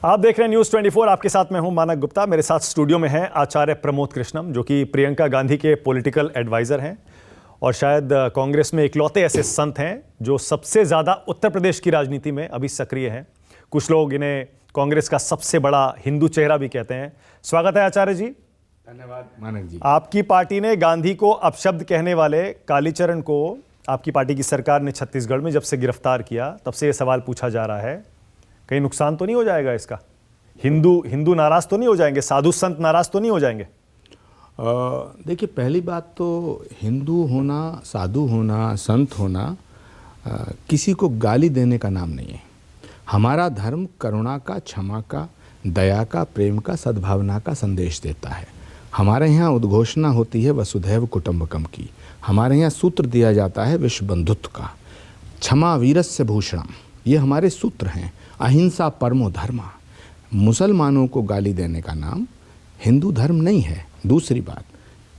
आप देख रहे हैं न्यूज़ 24। आपके साथ मैं हूं मानक गुप्ता। मेरे साथ स्टूडियो में हैं आचार्य प्रमोद कृष्णम, जो कि प्रियंका गांधी के पॉलिटिकल एडवाइज़र हैं और शायद कांग्रेस में इकलौते ऐसे संत हैं जो सबसे ज़्यादा उत्तर प्रदेश की राजनीति में अभी सक्रिय हैं। कुछ लोग इन्हें कांग्रेस का सबसे बड़ा हिंदू चेहरा भी कहते हैं। स्वागत है आचार्य जी। धन्यवाद मानक जी। आपकी पार्टी ने गांधी को अपशब्द कहने वाले कालीचरण को आपकी पार्टी की सरकार ने छत्तीसगढ़ में जब से गिरफ्तार किया तब से ये सवाल पूछा जा रहा है, कहीं नुकसान तो नहीं हो जाएगा इसका? हिंदू नाराज तो नहीं हो जाएंगे? साधु संत नाराज तो नहीं हो जाएंगे? देखिए, पहली बात तो हिंदू होना, साधु होना, संत होना किसी को गाली देने का नाम नहीं है। हमारा धर्म करुणा का, क्षमा का, दया का, प्रेम का, सद्भावना का संदेश देता है। हमारे यहाँ उद्घोषणा होती है वसुधैव कुटुंबकम की। हमारे यहाँ सूत्र दिया जाता है विश्व बंधुत्व का। क्षमा वीरस्य भूषणम, ये हमारे सूत्र हैं। अहिंसा परमो धर्मा। मुसलमानों को गाली देने का नाम हिंदू धर्म नहीं है। दूसरी बात,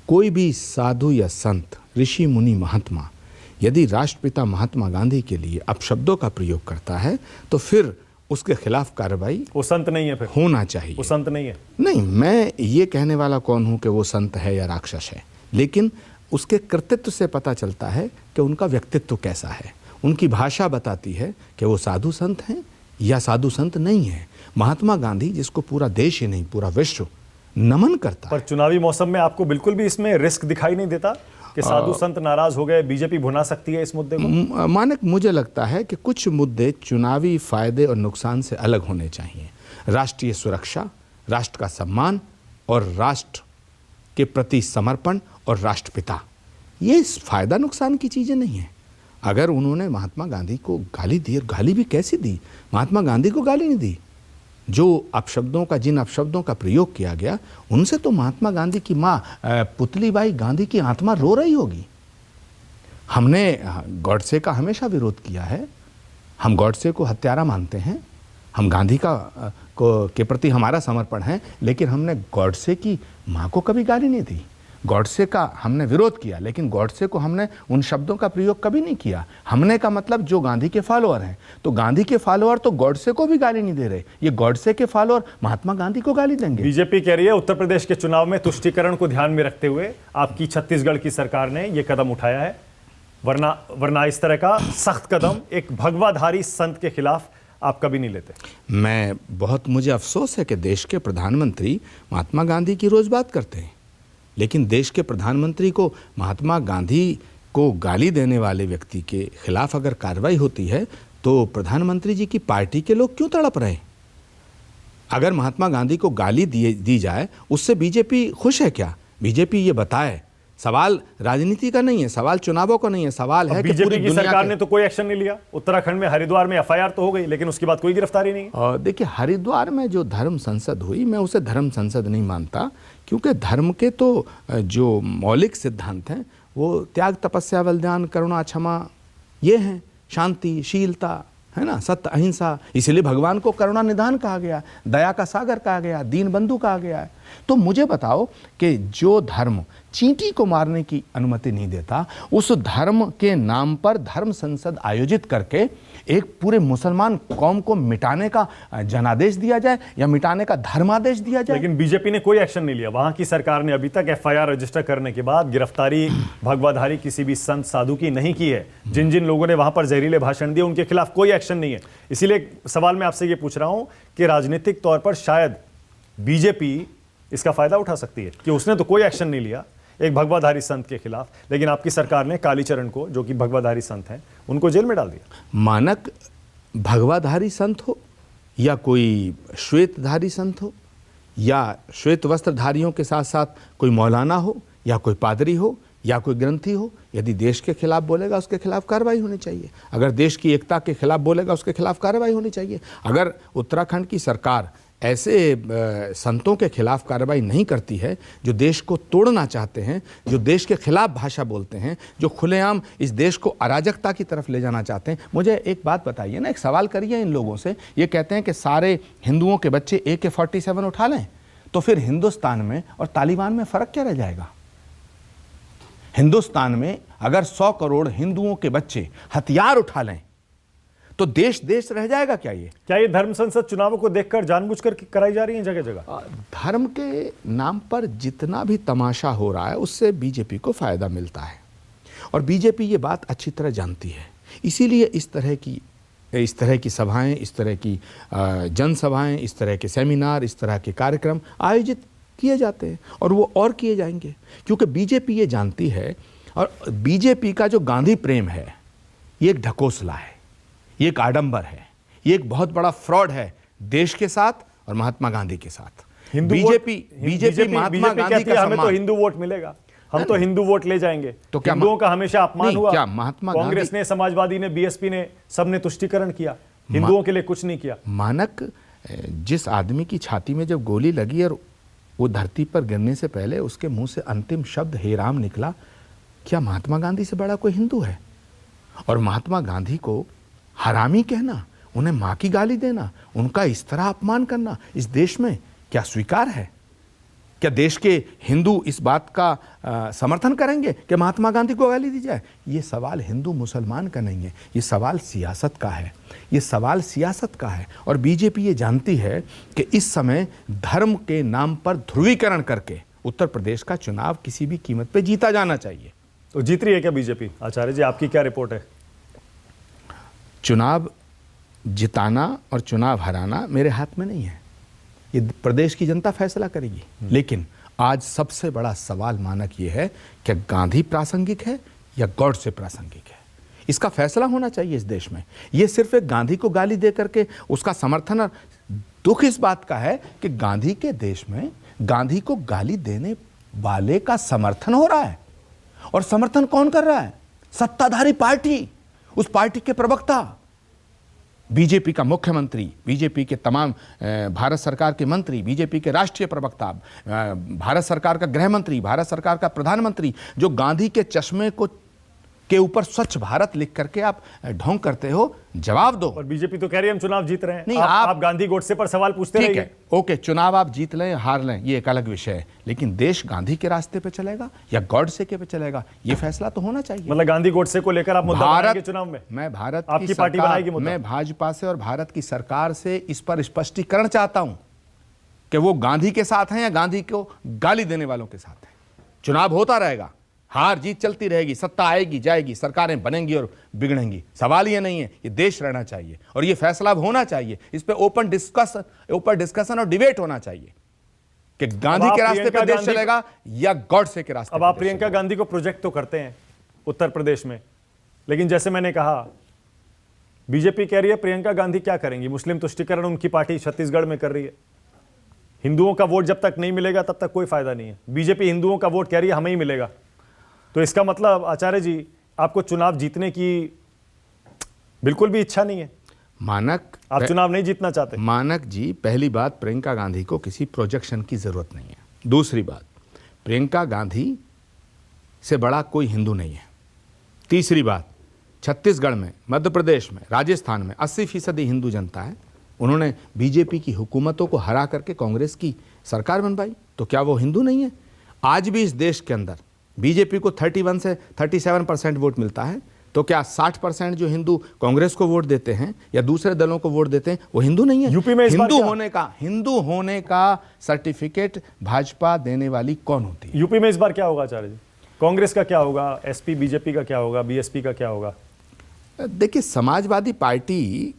कोई भी साधु या संत, ऋषि मुनि, महात्मा यदि राष्ट्रपिता महात्मा गांधी के लिए अपशब्दों का प्रयोग करता है तो फिर उसके खिलाफ कार्रवाई, वो संत नहीं है, फिर होना चाहिए। वो संत नहीं है। नहीं, मैं ये कहने वाला कौन हूँ कि वो संत है या राक्षस है, लेकिन उसके कृतित्व से पता चलता है कि उनका व्यक्तित्व कैसा है। उनकी भाषा बताती है कि वो साधु संत हैं या साधु संत नहीं है। महात्मा गांधी, जिसको पूरा देश ही नहीं पूरा विश्व नमन करता पर चुनावी मौसम में आपको बिल्कुल भी इसमें रिस्क दिखाई नहीं देता कि साधु संत नाराज हो गए, बीजेपी भुना सकती है इस मुद्दे को? मानक, मुझे लगता है कि कुछ मुद्दे चुनावी फायदे और नुकसान से अलग होने चाहिए। राष्ट्रीय सुरक्षा, राष्ट्र का सम्मान और राष्ट्र के प्रति समर्पण और राष्ट्रपिता, ये फायदा नुकसान की चीज़ें नहीं है। अगर उन्होंने महात्मा गांधी को गाली दी, और गाली भी कैसी दी, महात्मा गांधी को गाली नहीं दी। जो अपशब्दों का, जिन अपशब्दों का प्रयोग किया गया, उनसे तो महात्मा गांधी की माँ पुतलीबाई गांधी की आत्मा रो रही होगी। हमने गॉडसे का हमेशा विरोध किया है। हम गॉडसे को हत्यारा मानते हैं। हम गांधी के प्रति हमारा समर्पण है, लेकिन हमने गॉडसे की माँ को कभी गाली नहीं दी। गॉडसे का हमने विरोध किया, लेकिन गॉडसे को हमने उन शब्दों का प्रयोग कभी नहीं किया। हमने का मतलब जो गांधी के फॉलोअर हैं, तो गांधी के फॉलोअर तो गॉडसे को भी गाली नहीं दे रहे। ये गॉडसे के फॉलोअर महात्मा गांधी को गाली देंगे। बीजेपी कह रही है उत्तर प्रदेश के चुनाव में तुष्टीकरण को ध्यान में रखते हुए आपकी छत्तीसगढ़ की सरकार ने यह कदम उठाया है, वरना इस तरह का सख्त कदम एक भगवाधारी संत के खिलाफ आप कभी नहीं लेते। मुझे अफसोस है कि देश के प्रधानमंत्री महात्मा गांधी की रोज बात करते हैं, लेकिन देश के प्रधानमंत्री को महात्मा गांधी को गाली देने वाले व्यक्ति के खिलाफ अगर कार्रवाई होती है तो प्रधानमंत्री जी की पार्टी के लोग क्यों तड़प रहे हैं? अगर महात्मा गांधी को गाली दी जाए, उससे बीजेपी खुश है क्या? बीजेपी ये बताए। सवाल राजनीति का नहीं है, सवाल चुनावों का नहीं है, सवाल है कि बीजेपी की सरकार ने तो कोई एक्शन नहीं लिया। उत्तराखंड में हरिद्वार में एफआईआर तो हो गई, लेकिन उसके बाद कोई गिरफ्तारी नहीं है। देखिए, हरिद्वार में जो धर्म संसद हुई, मैं उसे धर्म संसद नहीं मानता, क्योंकि धर्म के तो जो मौलिक सिद्धांत हैं वो त्याग, तपस्या, बलिदान, करुणा, क्षमा, ये हैं। शांति, शीलता, है ना, सत्य, अहिंसा। इसलिए भगवान को करुणा निधान कहा गया, दया का सागर कहा गया, दीन बंधु कहा गया है। तो मुझे बताओ कि जो धर्म चींटी को मारने की अनुमति नहीं देता, उस धर्म के नाम पर धर्म संसद आयोजित करके एक पूरे मुसलमान कौम को मिटाने का जनादेश दिया जाए या मिटाने का धर्मादेश दिया जाए। लेकिन बीजेपी ने कोई एक्शन नहीं लिया। वहां की सरकार ने अभी तक एफआईआर रजिस्टर करने के बाद गिरफ्तारी भगवाधारी किसी भी संत साधु की नहीं की है। जिन जिन लोगों ने वहां पर जहरीले भाषण दिए, उनके खिलाफ कोई एक्शन नहीं है। इसीलिए सवाल मैं आपसे ये पूछ रहा हूं कि राजनीतिक तौर पर शायद बीजेपी इसका फायदा उठा सकती है कि उसने तो कोई एक्शन नहीं लिया एक भगवाधारी संत के खिलाफ, लेकिन आपकी सरकार ने कालीचरण को, जो कि भगवाधारी संत हैं, उनको जेल में डाल दिया। मानक, भगवाधारी संत हो या कोई श्वेतधारी संत हो या श्वेत वस्त्रधारियों के साथ साथ कोई मौलाना हो या कोई पादरी हो या कोई ग्रंथी हो, यदि देश के खिलाफ बोलेगा उसके खिलाफ कार्रवाई होनी चाहिए। अगर देश की एकता के खिलाफ बोलेगा उसके खिलाफ कार्रवाई होनी चाहिए। अगर उत्तराखंड की सरकार ऐसे संतों के खिलाफ कार्रवाई नहीं करती है जो देश को तोड़ना चाहते हैं, जो देश के खिलाफ भाषा बोलते हैं, जो खुलेआम इस देश को अराजकता की तरफ ले जाना चाहते हैं। मुझे एक बात बताइए ना, एक सवाल करिए इन लोगों से। ये कहते हैं कि सारे हिंदुओं के बच्चे AK-47 उठा लें, तो फिर हिंदुस्तान में और तालिबान में फ़र्क क्या रह जाएगा? हिंदुस्तान में अगर 100 करोड़ हिंदुओं के बच्चे हथियार उठा लें तो देश देश रह जाएगा क्या ये? क्या ये धर्म संसद चुनावों को देखकर जानबूझकर कराई जा रही है जगह जगह? धर्म के नाम पर जितना भी तमाशा हो रहा है उससे बीजेपी को फायदा मिलता है और बीजेपी ये बात अच्छी तरह जानती है। इसीलिए इस तरह की सभाएं, इस तरह की जनसभाएं, इस तरह के सेमिनार, इस तरह के कार्यक्रम आयोजित किए जाते हैं और वो और किए जाएंगे, क्योंकि बीजेपी ये जानती है। और बीजेपी का जो गांधी प्रेम है ये एक ढकोसला है, ये एक आडंबर है, ये एक बहुत बड़ा फ्रॉड है देश के साथ और महात्मा गांधी के साथ। बीजेपी महात्मा गांधी का हमें तो हिंदू वोट मिलेगा, हम तो हिंदू वोट ले जाएंगे। तो क्या हिंदुओं का हमेशा अपमान हुआ? क्या महात्मा कांग्रेस ने, समाजवादी ने, बीएसपी ने, सबने तुष्टीकरण किया, हिंदुओं के लिए कुछ नहीं किया। मानक, जिस आदमी की छाती में जब गोली लगी और वो धरती पर गिरने से पहले उसके मुंह से अंतिम शब्द हे राम निकला, क्या महात्मा गांधी से बड़ा कोई हिंदू है? और महात्मा गांधी को हरामी कहना, उन्हें मां की गाली देना, उनका इस तरह अपमान करना इस देश में क्या स्वीकार है? क्या देश के हिंदू इस बात का समर्थन करेंगे कि महात्मा गांधी को गाली दी जाए? ये सवाल हिंदू मुसलमान का नहीं है, ये सवाल सियासत का है, ये सवाल सियासत का है। और बीजेपी ये जानती है कि इस समय धर्म के नाम पर ध्रुवीकरण करके उत्तर प्रदेश का चुनाव किसी भी कीमत पे जीता जाना चाहिए। तो जीत रही है क्या बीजेपी? आचार्य जी, आपकी क्या रिपोर्ट है? चुनाव जिताना और चुनाव हराना मेरे हाथ में नहीं है, ये प्रदेश की जनता फैसला करेगी। लेकिन आज सबसे बड़ा सवाल मानक ये है कि गांधी प्रासंगिक है या गॉडसे प्रासंगिक है, इसका फैसला होना चाहिए इस देश में। ये सिर्फ एक गांधी को गाली दे करके उसका समर्थन, और दुख इस बात का है कि गांधी के देश में गांधी को गाली देने वाले का समर्थन हो रहा है। और समर्थन कौन कर रहा है? सत्ताधारी पार्टी, उस पार्टी के प्रवक्ता, बीजेपी का मुख्यमंत्री, बीजेपी के तमाम भारत सरकार के मंत्री, बीजेपी के राष्ट्रीय प्रवक्ता, भारत सरकार का गृह मंत्री, भारत सरकार का प्रधानमंत्री, जो गांधी के चश्मे के ऊपर स्वच्छ भारत लिख करके आप ढोंग करते हो, जवाब दो। और बीजेपी तो कह रही है हम चुनाव जीत रहे हैं। नहीं, आप गांधी गोडसे पर सवाल पूछते रहिए। ठीक है, ओके, चुनाव आप जीत लें हार लें ये एक अलग विषय है, लेकिन देश गांधी के रास्ते पे चलेगा या गॉडसे के पे चलेगा, ये फैसला तो होना चाहिए। मतलब गांधी गोडसे को लेकर आप मुद्दा बनाएंगे चुनाव में? मैं भारत आपकी पार्टी बनाएगी मुद्दा? मैं भाजपा से और भारत की सरकार से इस पर स्पष्टीकरण चाहता हूं कि वो गांधी के साथ हैं या गांधी को गाली देने वालों के साथ हैं। चुनाव होता रहेगा, हार जीत चलती रहेगी, सत्ता आएगी जाएगी, सरकारें बनेंगी और बिगड़ेंगी, सवाल ये नहीं है। ये देश रहना चाहिए और ये फैसला होना चाहिए, इस पे ओपन डिस्कशन और डिबेट होना चाहिए कि गांधी के रास्ते पे देश चलेगा या गॉडसे के रास्ते। अब आप प्रियंका गांधी को प्रोजेक्ट तो करते हैं उत्तर प्रदेश में, लेकिन जैसे मैंने कहा बीजेपी कह रही है प्रियंका गांधी क्या करेंगी? मुस्लिम तुष्टीकरण उनकी पार्टी छत्तीसगढ़ में कर रही है। हिंदुओं का वोट जब तक नहीं मिलेगा तब तक कोई फायदा नहीं है। बीजेपी हिंदुओं का वोट कह रही है हमें ही मिलेगा। तो इसका मतलब आचार्य जी, आपको चुनाव जीतने की बिल्कुल भी इच्छा नहीं है? मानक, आप चुनाव नहीं जीतना चाहते? मानक जी, पहली बात, प्रियंका गांधी को किसी प्रोजेक्शन की जरूरत नहीं है। दूसरी बात, प्रियंका गांधी से बड़ा कोई हिंदू नहीं है। तीसरी बात, छत्तीसगढ़ में, मध्य प्रदेश में, राजस्थान में 80% हिंदू जनता है। उन्होंने बीजेपी की हुकूमतों को हरा करके कांग्रेस की सरकार बनवाई, तो क्या वो हिंदू नहीं है? आज भी इस देश के अंदर बीजेपी को 31 से 37% वोट मिलता है, तो क्या 60% जो हिंदू कांग्रेस को वोट देते हैं या दूसरे दलों को वोट देते हैं वो हिंदू नहीं है? यूपी में हिंदू होने का सर्टिफिकेट भाजपा देने वाली कौन होती है? यूपी में इस बार क्या होगा आचार्य जी? कांग्रेस का क्या होगा? एसपी बीजेपी का क्या होगा? बीएसपी का क्या होगा? देखिए, समाजवादी पार्टी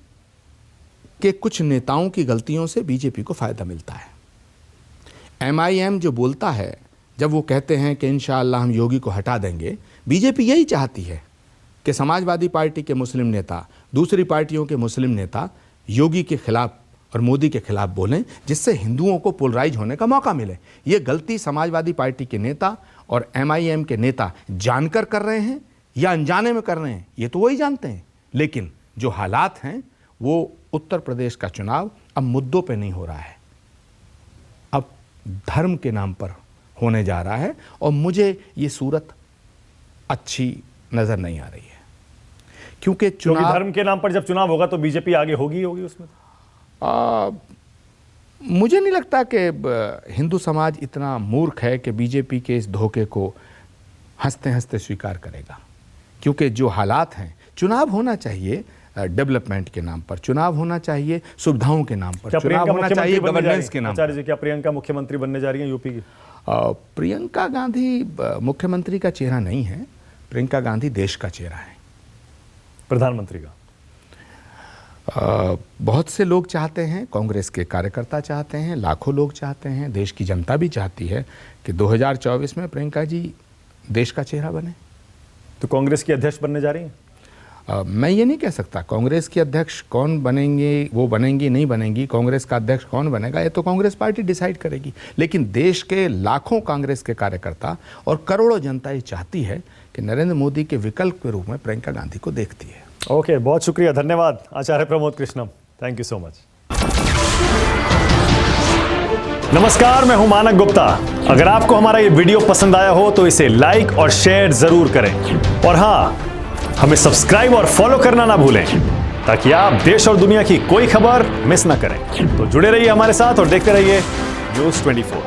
के कुछ नेताओं की गलतियों से बीजेपी को फायदा मिलता है। MIM जो बोलता है, जब वो कहते हैं कि इंशाअल्लाह हम योगी को हटा देंगे, बीजेपी यही चाहती है कि समाजवादी पार्टी के मुस्लिम नेता, दूसरी पार्टियों के मुस्लिम नेता योगी के खिलाफ और मोदी के खिलाफ बोलें, जिससे हिंदुओं को पोलराइज होने का मौका मिले। ये गलती समाजवादी पार्टी के नेता और MIM के नेता जानकर कर रहे हैं या अनजाने में कर रहे हैं, ये तो वही जानते हैं। लेकिन जो हालात हैं, वो उत्तर प्रदेश का चुनाव अब मुद्दों पे नहीं हो रहा है, अब धर्म के नाम पर होने जा रहा है, और मुझे ये सूरत अच्छी नजर नहीं आ रही है। क्योंकि धर्म के नाम पर जब चुनाव होगा तो बीजेपी आगे होगी उसमें। मुझे नहीं लगता कि हिंदू समाज इतना मूर्ख है कि बीजेपी के इस धोखे को हंसते हंसते स्वीकार करेगा। क्योंकि जो हालात हैं, चुनाव होना चाहिए, डेवलपमेंट के नाम पर चुनाव होना चाहिए, सुविधाओं के नाम पर क्या चुनाव प्रियंका होना चाहिए, मुख्यमंत्री बनने जा रही गवर्नेंस के हैं? नाम आचार्य जी, क्या प्रियंका मुख्यमंत्री बनने जा रही हैं यूपी की? प्रियंका गांधी मुख्यमंत्री का चेहरा नहीं है, प्रियंका गांधी देश का चेहरा है, प्रधानमंत्री का। बहुत से लोग चाहते हैं, कांग्रेस के कार्यकर्ता चाहते हैं, लाखों लोग चाहते हैं, देश की जनता भी चाहती है कि 2024 में प्रियंका जी देश का चेहरा बने। तो कांग्रेस की अध्यक्ष बनने जा रही हैं? मैं ये नहीं कह सकता कांग्रेस के अध्यक्ष कौन बनेंगे, वो बनेंगी नहीं बनेंगी, कांग्रेस का अध्यक्ष कौन बनेगा ये तो कांग्रेस पार्टी डिसाइड करेगी। लेकिन देश के लाखों कांग्रेस के कार्यकर्ता और करोड़ों जनता ये चाहती है कि नरेंद्र मोदी के विकल्प के रूप में प्रियंका गांधी को देखती है। ओके, बहुत शुक्रिया, धन्यवाद Acharya Pramod Krishnam, thank you so much. नमस्कार, मैं हूं मानक गुप्ता। अगर आपको हमारा ये वीडियो पसंद आया हो तो इसे लाइक और शेयर जरूर करें, और हाँ, हमें सब्सक्राइब और फॉलो करना ना भूलें ताकि आप देश और दुनिया की कोई खबर मिस ना करें। तो जुड़े रहिए हमारे साथ और देखते रहिए न्यूज़ 24।